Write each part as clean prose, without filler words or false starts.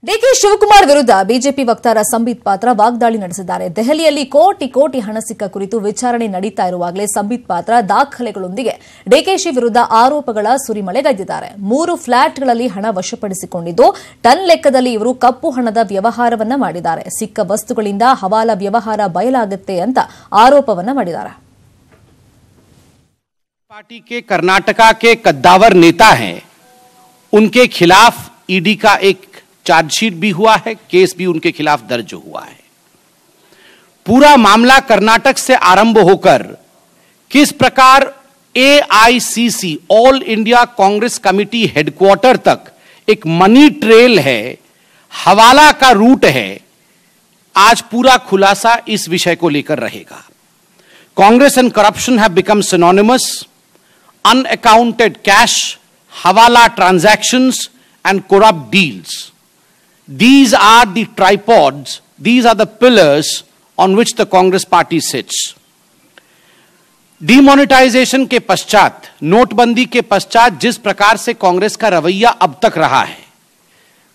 DK Shivakumar ವಿರುದ್ಧ BJP ವಕ್ತಾರ ಸಂಬಿತ್ ಪಾತ್ರ ವಾಗ್ದಾಳಿ ನಡೆಸಿದ್ದಾರೆ. ದೆಹಲಿಯಲ್ಲಿ ಕೋಟಿ ಹಣ ಸಿಕ್ಕ ಕುರಿತು ವಿಚಾರಣೆ ನಡೀತಾ ಇರುವಾಗಲೇ ಸಂಬಿತ್ ಪಾತ್ರ ದಾಖಲೆಗಳೊಂದಿಗೆ ಡಿಕೆಶಿ ವಿರುದ್ಧ ಆರೋಪಗಳ ಸುರಿಮಳೆಗೈದಿದ್ದಾರೆ. 3 ಫ್ಲಾಟ್ಗಳಲ್ಲಿ ಹಣ ವಶಪಡಿಸಿಕೊಂಡಿದ್ದು ಟನ್ ಲೆಕ್ಕದಲ್ಲಿ ಇವರು ಕಪ್ಪು ಹಣದ ವ್ಯವಹಾರವನ್ನ ಮಾಡಿದ್ದಾರೆ. ಸಿಕ್ಕ ವಸ್ತುಗಳಿಂದ ಹವಾಲಾ ವ್ಯವಹಾರ ಬಯಲಾಗುತ್ತೆ ಅಂತ ಆರೋಪವನ್ನ ಮಾಡಿದ್ದಾರೆ. पार्टी के कर्नाटका के कद्दावर नेता हैं, उनके खिलाफ ईडी का एक चार्जशीट भी हुआ है, केस भी उनके खिलाफ दर्ज हुआ है. पूरा मामला कर्नाटक से आरंभ होकर किस प्रकार AICC all India Congress committee headquarter तक एक मनी ट्रेल है, हवाला का रूट है, आज पूरा खुलासा इस विषय को लेकर रहेगा. Congress and corruption have become synonymous. Unaccounted cash, hawala transactions and corrupt deals. These are the tripods, these are the pillars on which the Congress party sits. Demonetisation के पश्चात, नोटबंदी के पश्चात जिस प्रकार से कांग्रेस का रवैया अब तक रहा है,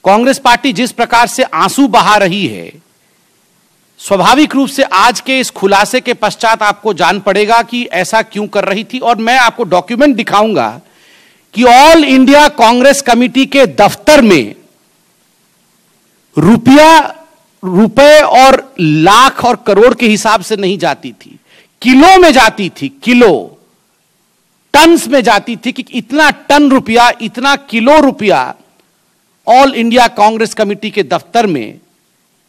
कांग्रेस पार्टी जिस प्रकार से आंसू बहा रही है, स्वाभाविक रूप से आज के इस खुलासे के पश्चात आपको जान पड़ेगा कि ऐसा क्यों कर रही थी. और मैं आपको डॉक्यूमेंट दिखाऊंगा कि ऑल इंडिया कांग्रेस कमेटी के दफ्तर में रुपए और लाख और करोड़ के हिसाब से नहीं जाती थी, किलो में जाती थी, किलो टन्स में जाती थी कि इतना टन रुपया, इतना किलो रुपया ऑल इंडिया कांग्रेस कमेटी के दफ्तर में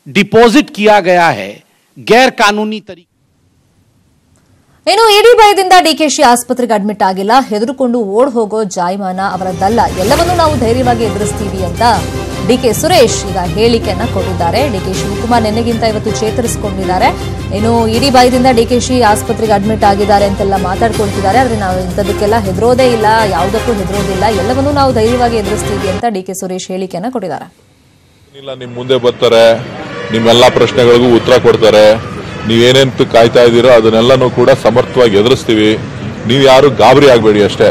डिपॉजिट किया गया है गैर कानूनी तरीके. ಇನ್ನು ಇಡಿ ಭಯದಿಂದ ಡಿಕೆಶಿ ಆಸ್ಪತ್ರೆಗೆ ಅಡ್ಮಿಟ್ ಆಗಿಲ್ಲ, ಹೆದರುಕೊಂಡು ಓಡ್ ಹೋಗೋ ಜಾಯಮಾನ ಅವರದ್ದಲ್ಲ, ಎಲ್ಲವನ್ನೂ ನಾವು ಧೈರ್ಯವಾಗಿ ಎದುರಿಸ್ತೀವಿ ಅಂತ ಡಿಕೆ ಸುರೇಶ್ ಈಗ ಹೇಳಿಕೆಯನ್ನ ಕೊಟ್ಟಿದ್ದಾರೆ. ಡಿಕೆ ಶಿವಕುಮಾರ್ ನಿನ್ನೆಗಿಂತ ಇವತ್ತು ಚೇತರಿಸಿಕೊಂಡಿದ್ದಾರೆ. ಇನ್ನು ಇಡಿ ಭಯದಿಂದ ಡಿಕೆಶಿ ಆಸ್ಪತ್ರೆಗೆ ಅಡ್ಮಿಟ್ ಆಗಿದ್ದಾರೆ ಅಂತೆಲ್ಲ ಮಾತಾಡ್ಕೊಳ್ತಿದ್ದಾರೆ. ಆದ್ರೆ ನಾವು ಇಂಥದಕ್ಕೆಲ್ಲ ಹೆದರೋದೇ ಇಲ್ಲ, ಯಾವುದಕ್ಕೂ ಹೆದರೋದಿಲ್ಲ, ಎಲ್ಲವನ್ನೂ ನಾವು ಧೈರ್ಯವಾಗಿ ಎದುರಿಸ್ತೀವಿ ಅಂತ ಡಿಕೆ ಸುರೇಶ್ ಹೇಳಿಕೆಯನ್ನ ಕೊಟ್ಟಿದ್ದಾರೆ. ನಿಮ್ ಮುಂದೆ ಬರ್ತಾರೆ, ನಿಮ್ಮೆಲ್ಲ ಪ್ರಶ್ನೆಗಳಿಗೂ ಉತ್ತರ ಕೊಡ್ತಾರೆ. ನೀವೇನೇನು ಕಾಯ್ತಾ ಇದ್ದೀರೋ ಅದನ್ನೆಲ್ಲನೂ ಕೂಡ ಸಮರ್ಥವಾಗಿ ಎದುರಿಸ್ತೀವಿ. ನೀವು ಯಾರು ಗಾಬರಿ ಆಗಬೇಡಿ ಅಷ್ಟೇ.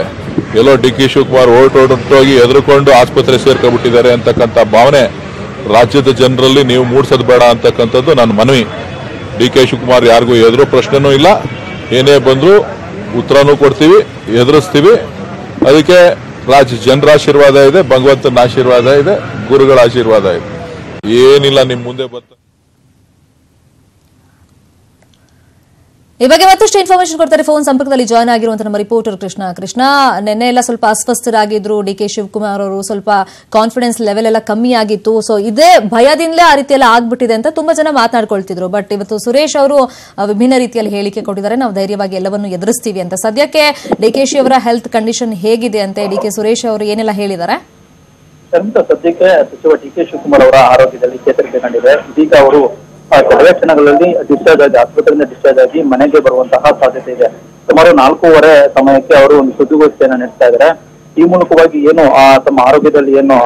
ಎಲ್ಲೋ ಡಿ ಕೆ ಶಿವಕುಮಾರ್ ಹೊರಟೋಗಿ ಎದುರುಕೊಂಡು ಆಸ್ಪತ್ರೆ ಸೇರ್ಕೊಂಡ್ಬಿಟ್ಟಿದ್ದಾರೆ ಅಂತಕ್ಕಂಥ ಭಾವನೆ ರಾಜ್ಯದ ಜನರಲ್ಲಿ ನೀವು ಮೂಡಿಸೋದು ಬೇಡ ಅಂತಕ್ಕಂಥದ್ದು ನನ್ನ ಮನವಿ. ಡಿ ಕೆ ಶಿವಕುಮಾರ್ ಯಾರಿಗೂ ಎದುರು ಪ್ರಶ್ನೆನೂ ಇಲ್ಲ, ಏನೇ ಬಂದರೂ ಉತ್ತರನೂ ಕೊಡ್ತೀವಿ, ಎದುರಿಸ್ತೀವಿ. ಅದಕ್ಕೆ ಜನರ ಆಶೀರ್ವಾದ ಇದೆ, ಭಗವಂತನ ಆಶೀರ್ವಾದ ಇದೆ, ಗುರುಗಳ ಆಶೀರ್ವಾದ ಇದೆ. ಏನಿಲ್ಲ, ನಿಮ್ ಮುಂದೆ ಬರ್ತಾರೆ. ಈ ಬಗ್ಗೆ ಮತ್ತಷ್ಟು ಇನ್ಫಾರ್ಮೇಶನ್ ಕೊಡ್ತಾರೆ. ಫೋನ್ ಸಂಪರ್ಕದಲ್ಲಿ ಜಾಯ್ನ್ ಆಗಿರುವಂತಹ ನಮ್ಮ ರಿಪೋರ್ಟರ್ ಕೃಷ್ಣ, ನಿನ್ನೆ ಎಲ್ಲ ಸ್ವಲ್ಪ ಅಸ್ವಸ್ಥರಾಗಿದ್ರು ಡಿ ಕೆ ಶಿವಕುಮಾರ್ ಅವರು, ಸ್ವಲ್ಪ ಕಾನ್ಫಿಡೆನ್ಸ್ ಲೆವೆಲ್ ಎಲ್ಲ ಕಮ್ಮಿ ಆಗಿತ್ತು. ಸೊ ಇದೇ ಭಯದಿಂದಲೇ ಆ ರೀತಿಯೆಲ್ಲ ಆಗ್ಬಿಟ್ಟಿದೆ ಅಂತ ತುಂಬಾ ಜನ ಮಾತನಾಡ್ಕೊಳ್ತಿದ್ರು. ಬಟ್ ಇವತ್ತು ಸುರೇಶ್ ಅವರು ವಿಭಿನ್ನ ರೀತಿಯಲ್ಲಿ ಹೇಳಿಕೆ ಕೊಟ್ಟಿದ್ದಾರೆ. ನಾವು ಧೈರ್ಯವಾಗಿ ಎಲ್ಲವನ್ನು ಎದುರಿಸ್ತೀವಿ ಅಂತ. ಸದ್ಯಕ್ಕೆ ಡಿಕೆಶಿ ಅವರ ಹೆಲ್ತ್ ಕಂಡೀಷನ್ ಹೇಗಿದೆ ಅಂತ ಡಿ ಕೆ ಸುರೇಶ್ ಅವರು ಏನೆಲ್ಲ ಹೇಳಿದ್ದಾರೆ? ಸದ್ಯಕ್ಕೆ ಸಚಿವ ಡಿ ಕೆ ಶಿವಕುಮಾರ್ ಅವರ ಆರೋಗ್ಯದಲ್ಲಿ ಚೇತರಿಕೆ ಕಂಡಿದೆ. ಇದೀಗ ಅವರು ಕೆಲವೇ ಕ್ಷಣಗಳಲ್ಲಿ ಡಿಸ್ಚಾರ್ಜ್ ಆಗಿ, ಆಸ್ಪತ್ರೆಯಿಂದ ಡಿಸ್ಚಾರ್ಜ್ ಆಗಿ ಮನೆಗೆ ಬರುವಂತಹ ಸಾಧ್ಯತೆ ಇದೆ. ಸುಮಾರು 4:15 ಸಮಯಕ್ಕೆ ಅವರು ಒಂದು ಸುದ್ದಿಗೋಷ್ಠಿಯನ್ನು ನಡೆಸ್ತಾ ಇದ್ದಾರೆ. ಈ ಮೂಲಕವಾಗಿ ಏನು ತಮ್ಮ ಆರೋಗ್ಯದಲ್ಲಿ ಏನು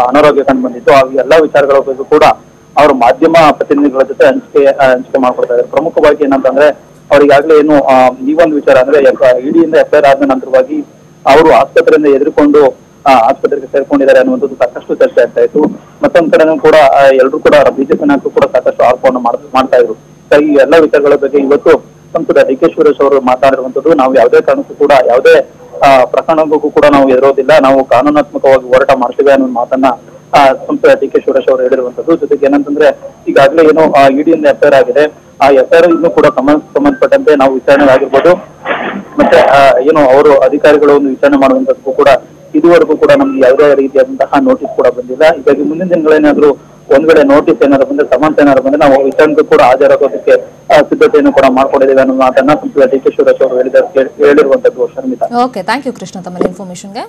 ಅನಾರೋಗ್ಯ ಕಂಡು ಬಂದಿತ್ತು ಆ ಎಲ್ಲಾ ವಿಚಾರಗಳ ಬಗ್ಗೆ ಕೂಡ ಅವರು ಮಾಧ್ಯಮ ಪ್ರತಿನಿಧಿಗಳ ಜೊತೆ ಹಂಚಿಕೆ ಮಾಡ್ಕೊಡ್ತಾ ಇದ್ದಾರೆ. ಪ್ರಮುಖವಾಗಿ ಏನಂತಂದ್ರೆ ಅವ್ರಿಗಾಗ್ಲೇ ಏನು ಈ ಒಂದು ವಿಚಾರ ಅಂದ್ರೆ ಇಡಿಯಿಂದ ಎಫ್ಐಆರ್ ಆದ ನಂತರವಾಗಿ ಅವರು ಆಸ್ಪತ್ರೆಯಿಂದ ಎದುರುಕೊಂಡು ಆಸ್ಪತ್ರೆಗೆ ಸೇರ್ಕೊಂಡಿದ್ದಾರೆ ಅನ್ನುವಂಥದ್ದು ಸಾಕಷ್ಟು ಚರ್ಚೆ ಆಗ್ತಾ ಇತ್ತು. ಮತ್ತೊಂದ್ ಕಡೆನೂ ಕೂಡ ಎಲ್ಲರೂ ಕೂಡ ಬಿಜೆಪಿ ನಾಯಕರು ಕೂಡ ಸಾಕಷ್ಟು ಆರೋಪವನ್ನು ಮಾಡ್ತಾ ಇದ್ರು. ಈ ಎಲ್ಲಾ ವಿಚಾರಗಳ ಬಗ್ಗೆ ಇವತ್ತು ಸಂಸದ ಡಿ ಕೆ ಸುರೇಶ್ ಅವರು ಮಾತಾಡಿರುವಂತದ್ದು, ನಾವು ಯಾವುದೇ ಕಾರಣಕ್ಕೂ ಕೂಡ ಯಾವುದೇ ಪ್ರಕರಣಕ್ಕೂ ಕೂಡ ನಾವು ಎದುರೋದಿಲ್ಲ, ನಾವು ಕಾನೂನಾತ್ಮಕವಾಗಿ ಹೋರಾಟ ಮಾಡ್ತೇವೆ ಅನ್ನೋ ಮಾತನ್ನ ಸಂಸದ ಡಿ ಕೆ ಸುರೇಶ್ ಅವರು ಹೇಳಿರುವಂತದ್ದು. ಜೊತೆಗೆ ಏನಂತಂದ್ರೆ ಈಗಾಗಲೇ ಏನು ಇಡಿಯಿಂದ ಎಫ್ಐಆರ್ ಆಗಿದೆ, ಆ ಎಫ್ಐಆರ್ ಇನ್ನೂ ಕೂಡ ಸಂಬಂಧಪಟ್ಟಂತೆ ನಾವು ವಿಚಾರಣೆ ಆಗಿರ್ಬೋದು, ಮತ್ತೆ ಏನು ಅವರು ಅಧಿಕಾರಿಗಳು ಒಂದು ವಿಚಾರಣೆ ಮಾಡುವಂತದ್ದಕ್ಕೂ ಕೂಡ ಇದುವರೆಗೂ ಕೂಡ ನಮ್ಗೆ ಯಾವುದೇ ರೀತಿಯಾದಂತಹ ನೋಟಿಸ್ ಕೂಡ ಬಂದಿಲ್ಲ. ಹೀಗಾಗಿ ಮುಂದಿನ ದಿನಗಳೇನಾದ್ರೂ ಒಂದ್ ವೇಳೆ ನೋಟಿಸ್ ಏನಾದ್ರು ಬಂದ್ರೆ, ಸಮನ್ಸ್ ಏನಾದ್ರು ಬಂದ್ರೆ ನಾವು ವಿಚಾರಣೆಗೂ ಕೂಡ ಹಾಜರಾಗೋದಕ್ಕೆ ಸಿದ್ಧತೆಯನ್ನು ಕೂಡ ಮಾಡ್ಕೊಂಡಿದ್ದೇವೆ ಅನ್ನೋ ಮಾತನ್ನ ಸಂಸದ ಡಿ ಕೆ ಸುರೇಶ್ ಅವರು ಹೇಳಿರುವಂತದ್ದು. Sharmita, okay, thank you Krishna ತಮ್ಮ ಇನ್ಫಾರ್ಮೇಶನ್ಗೆ.